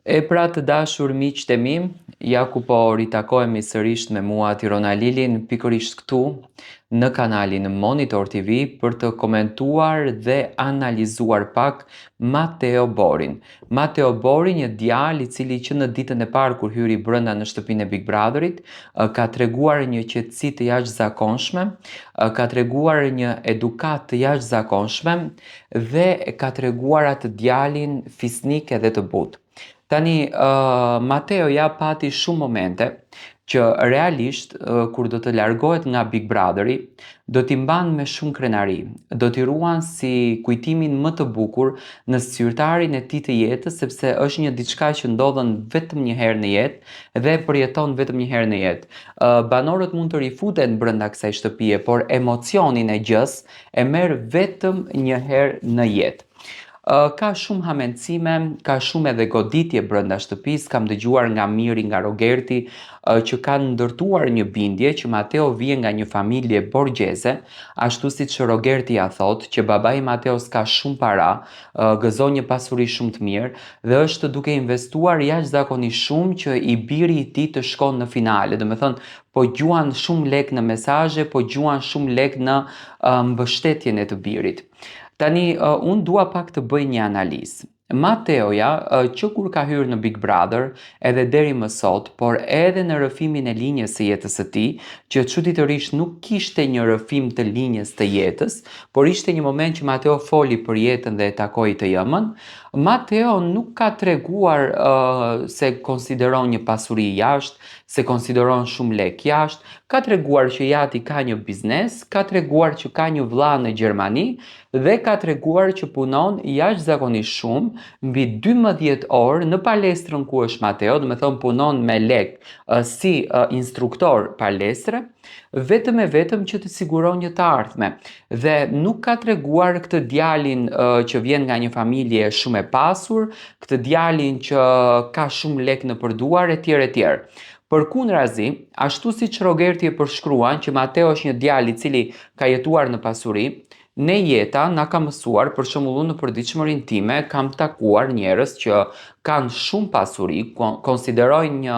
E pra të dashur miqtë e mi, ja ku po ritakohemi sërish me mua Tirona Lilin, pikërisht këtu në kanalin Monitor TV për të komentuar dhe analizuar pak Mateo Borin. Mateo Bori, një djalë i cili që në ditën e parë kur hyri brenda në shtëpinë e Big Brotherit, ka treguar një qetësi të jashtëzakonshme, ka treguar një edukat të jashtëzakonshme dhe ka treguar atë djalin fisnik edhe të butë. Tani, Mateo ja pati shumë momente që realisht kur do të largohet nga Big Brotheri, do t'i mban me shumë krenari, do t'i ruan si kujtimin më të bukur në zyrtarin e tij të jetës, sepse është një diçka që ndodhen vetëm një herë në jetë dhe përjeton vetëm një herë në jetë. Banorët mund të rifuten brenda kësaj shtëpie, por emocionin e gjës e merr vetëm një herë në jetë. Ka shumë hamencime, ka shumë edhe goditje brenda shtëpisë, kam dëgjuar nga Miri, nga Rogerti, që kanë ndërtuar një bindje që Mateo vjen nga një familje borgjeze, ashtu siç Rogerti ja thotë që babai i Mateos ka shumë para, gëzon një pasuri shumë të mirë dhe është duke investuar jashtëzakonisht shumë që i biri i tij të shkon në finale. Domethënë, po gjuan shumë lek në mesazhe, po gjuan shumë lek në mbështetjen e të birit. Tani, unë dua pak të bëj një analizë. Mateoja, që kur ka hyrë në Big Brother, edhe deri më sot, por edhe në rrëfimin e linjës së jetës së tij, që çuditërisht nuk kishte një rrëfim të linjës të jetës, por ishte një moment që Mateo foli për jetën dhe e takoi të jëmën, Mateo nuk ka treguar se konsideron një pasuri jashtë, se konsideron shumë lek jashtë, ka treguar që jati ka një biznes, ka treguar që ka një vëlla në Gjermani dhe ka treguar që punon jashtëzakonisht shumë, mbi 12 orë në palestrën ku është Mateo, do të thonë punon me lek si instruktor palestre, vetëm e vetëm që të siguron një të ardhme. Dhe nuk ka treguar këtë djalin që vjen nga një familje shumë e pasur, këtë djalin që ka shumë lek në përduar etj etj. Përkundrazi, ashtu siç Rogerti e përshkruan që Mateo është një djalë i cili ka jetuar në pasuri, ne jeta na ka mësuar, për shembull unë në përditshmërinë time kam takuar njerëz që kanë shumë pasuri, konsiderojnë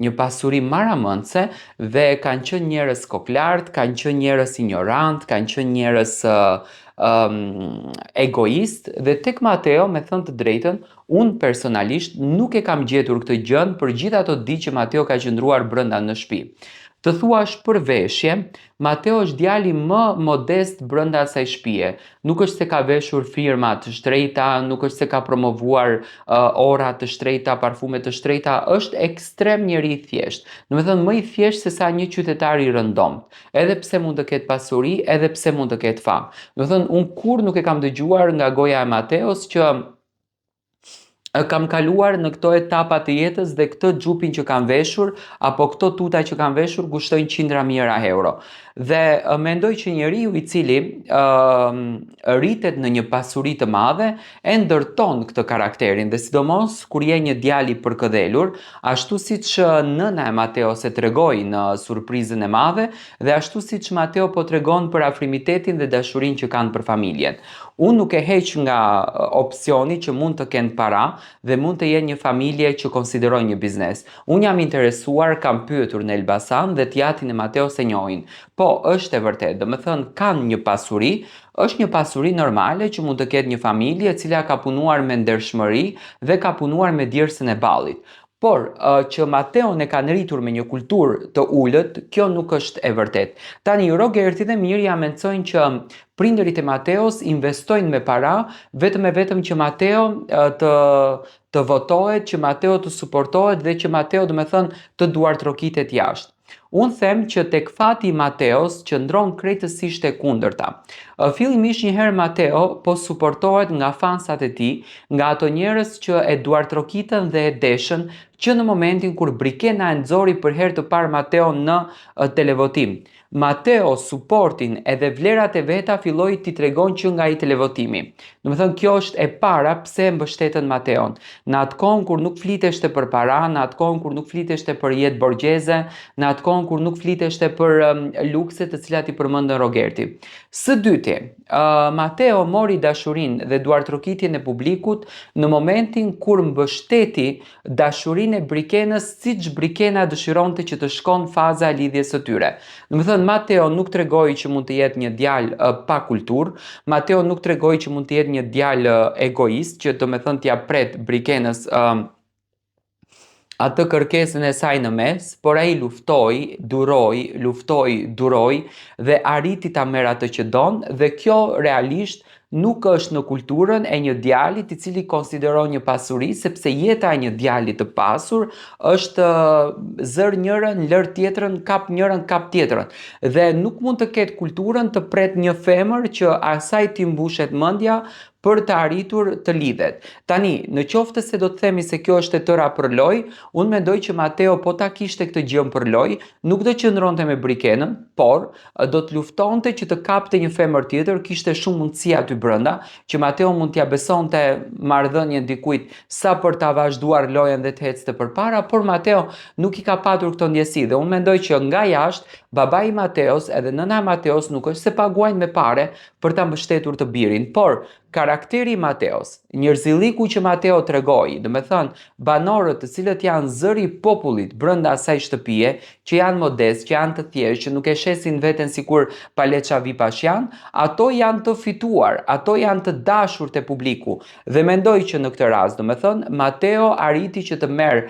një pasuri maramëndse dhe kanë qenë njerëz koklart, kanë qenë njerëz ignorant, kanë qenë njerëz egoist dhe tek Mateo, me thënë të drejtën, unë personalisht nuk e kam gjetur këtë gjën për gjithë ato ditë që Mateo ka qëndruar brenda në shtëpi. Të thuash për veshje, Mateo është djali më modest brenda asaj shtëpie. Nuk është se ka veshur firma të shtrenjta, nuk është se ka promovuar ora të shtrenjta, parfume të shtrenjta, është ekstrem njeri i thjesht. Domethënë më i thjesht se sa një qytetar i rëndomt. Edhe pse mund të ketë pasuri, edhe pse mund të ketë famë. Domethënë unë kur nuk e kam dëgjuar nga goja e Mateos që kam kaluar në këto etapa të jetës dhe këtë xhupin që kam veshur apo këto tuta që kam veshur kushtojnë qindra mijëra euro. Dhe mendoj që njeriu i cili rritet në një pasuri të madhe e ndërton këtë karakterin dhe sidomos kur je një djalë i përkëdhelur, ashtu siç nëna e Mateos e tregoi në surprizën e madhe dhe ashtu siç Mateo po tregon për afrimitetin dhe dashurinë që kanë për familjen. Unë nuk e heq nga opsioni që mund të kenë para dhe mund të jenë një familje që konsiderojnë një biznes. Unë jam interesuar, kam pyetur në Elbasan dhe t'jatin e Mateo se njohin. Po, është e vërtet, do të thënë kanë një pasuri, është një pasuri normale që mund të ketë një familje e cila ka punuar me ndershmëri dhe ka punuar me djersën e ballit. Por që Mateon e kanë rritur me një kulturë të ulët, kjo nuk është e vërtet. Tani Rogerti dhe Mirja mençojnë që prindërit e Mateos investojnë me para vetëm e vetëm që Mateo të votohet, që Mateo të suportohet dhe që Mateo, do të thënë, të duartrokitet jashtë. Unë them që tek fati i Mateos qëndron krejtësisht e kundërta. Fillimisht një herë Mateo po suportohet nga fansat e tij, nga ato njerëz që e duartrokitën dhe e deshën që në momentin kur Brikena e nxori për herë të parë Mateo në televotim. Mateo suportin edhe vlerat e veta filloi t'i tregon që nga i televotimi. Do të thënë kjo është e para pse e mbështetën Mateon. Në atë kohë kur nuk fliteshte për para, në atë kohë kur nuk fliteshte për jetë borgjeze, në atë kohë kohën kur nuk fliteshte për lukset të cilat i përmendën Rogerti. Së dyti, Mateo mori dashurinë dhe duartrokitjen e publikut në momentin kur mbështeti dashurinë e Brikenës siç Brikena dëshironte që të shkon faza e lidhjes së tyre. Do të thënë Mateo nuk tregoi që mund të jetë një djalë pa kulturë, Mateo nuk tregoi që mund të jetë një djalë egoist, që do të thënë t'ia pret Brikenës atë kërkesën e saj në mes, por ai luftoi, duroi dhe arriti ta merr atë që don, dhe kjo realisht nuk është në kulturën e një djalit i cili konsideron një pasuri, sepse jeta e një djalit të pasur është zër njërën, lër tjetrën, kap njërën, kap tjetrën. Dhe nuk mund të ketë kulturën të pret një femër që asaj t'i mbushet mendja për të arritur të lidhet. Tani, në qoftë se do të themi se kjo është e tëra për lojë, unë mendoj që Mateo po ta kishte këtë gjën për lojë, nuk do qëndronte me Brikenën, por do të luftonte që të kapte një femër tjetër, kishte shumë mundësi aty brenda, që Mateo mund t'ia besonte marrëdhënien dikujt sa për ta vazhduar lojën dhe të ecte përpara, por Mateo nuk i ka patur këtë ndjesi dhe unë mendoj që nga jashtë babai i Mateos edhe nëna e Mateos nuk është se paguajnë me pare për ta mbështetur të birin, por karakteri i Mateos, njerëzilliku që Mateo tregoi, do të thënë banorët të cilët janë zëri i popullit brenda asaj shtëpie, që janë modest, që janë të thjeshtë, që nuk e shesin veten sikur paleça vipash janë, ato janë të fituar, ato janë të dashur te publiku. Dhe mendoj që në këtë rast, do të thënë Mateo arriti që të merr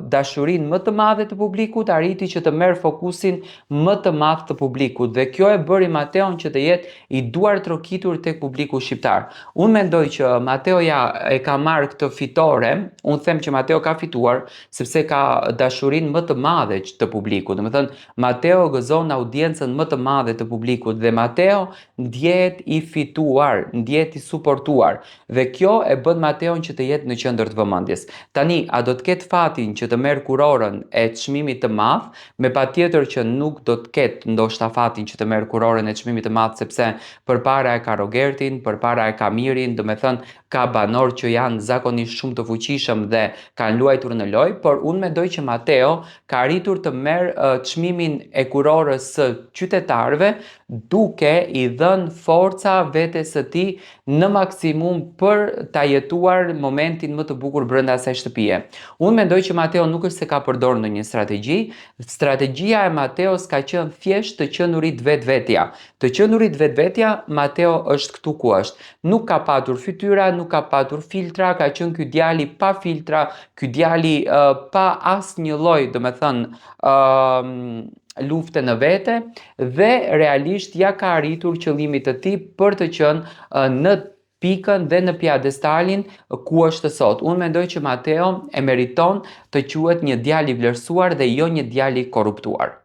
dashurinë më të madhe të publikut, arriti që të merr fokusin më të madh të publikut dhe kjo e bëri Mateon që të jetë i duar trokitur tek publiku shqiptar. Unë mendoj që Mateo e ka marrë këtë fitore, unë them që Mateo ka fituar sepse ka dashurinë më të madhe të publikut. Do të thënë Mateo gëzon audiencën më të madhe të publikut dhe Mateo ndjehet i fituar, ndjehet i suportuar dhe kjo e bën Mateon që të jetë në qendër të vëmendjes. Tani, a do të ketë fatin që të merr kurorën e çmimit të madh? Me patjetër që nuk do të ketë ndoshta fatin që të merr kurorën e çmimit të madh sepse përpara e ka Rogertin, përpara e ka Mirin, do të thënë ka banor që janë zakonisht shumë të fuqishëm dhe kanë luajtur në lojë, por unë mendoj që Mateo ka arritur të merr çmimin e kurorës së qytetarëve duke i dhënë forca vetes së tij në maksimum për ta jetuar momentin më të bukur brenda asaj shtëpie. Unë mendoj që Mateo nuk është se ka përdorur ndonjë strategji, strategjia e Mateos ka qenë thjesht të qenurit vetvetja. Të qenurit vetvetja, Mateo është këtu ku është. Nuk ka patur fytyra, nuk ka patur filtra, ka qenë ky djali pa filtra, ky djali pa asnjë lloj, do të thënë, lufte në vete dhe realisht ja ka arritur qëllimit të tij për të qenë në pikën dhe në piedestalin ku është sot. Unë mendoj që Mateo e meriton të quhet një djalë i vlerësuar dhe jo një djalë i korruptuar.